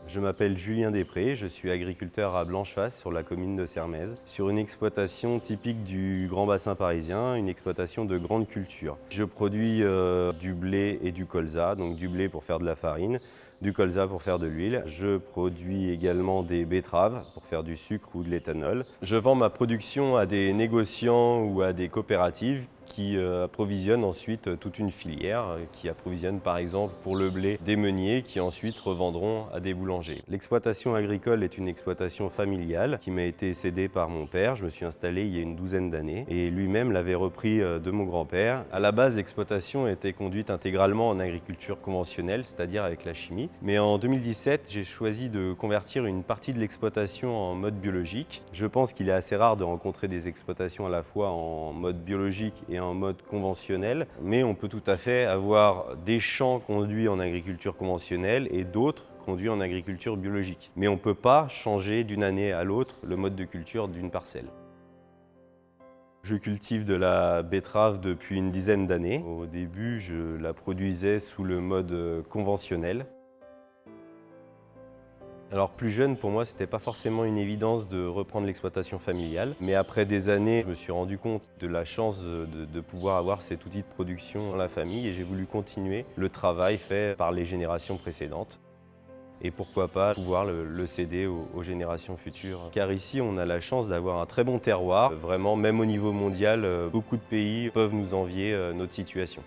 Je m'appelle Julien Després, je suis agriculteur à Blancheface sur la commune de Sermaises, sur une exploitation typique du Grand Bassin parisien, une exploitation de grande culture. Je produis du blé et du colza, donc du blé pour faire de la farine, du colza pour faire de l'huile. Je produis également des betteraves pour faire du sucre ou de l'éthanol. Je vends ma production à des négociants ou à des coopératives qui approvisionnent ensuite toute une filière, qui approvisionne par exemple pour le blé des meuniers qui ensuite revendront à des boulangers. L'exploitation agricole est une exploitation familiale qui m'a été cédée par mon père. Je me suis installé il y a une douzaine d'années et lui-même l'avait repris de mon grand-père. À la base, l'exploitation était conduite intégralement en agriculture conventionnelle, c'est-à-dire avec la chimie. Mais en 2017, j'ai choisi de convertir une partie de l'exploitation en mode biologique. Je pense qu'il est assez rare de rencontrer des exploitations à la fois en mode biologique et en mode conventionnel, mais on peut tout à fait avoir des champs conduits en agriculture conventionnelle et d'autres conduits en agriculture biologique. Mais on ne peut pas changer d'une année à l'autre le mode de culture d'une parcelle. Je cultive de la betterave depuis une dizaine d'années. Au début, je la produisais sous le mode conventionnel. Alors plus jeune, pour moi, c'était pas forcément une évidence de reprendre l'exploitation familiale. Mais après des années, je me suis rendu compte de la chance de pouvoir avoir cet outil de production dans la famille et j'ai voulu continuer le travail fait par les générations précédentes. Et pourquoi pas pouvoir le céder aux générations futures. Car ici, on a la chance d'avoir un très bon terroir. Vraiment, même au niveau mondial, beaucoup de pays peuvent nous envier notre situation.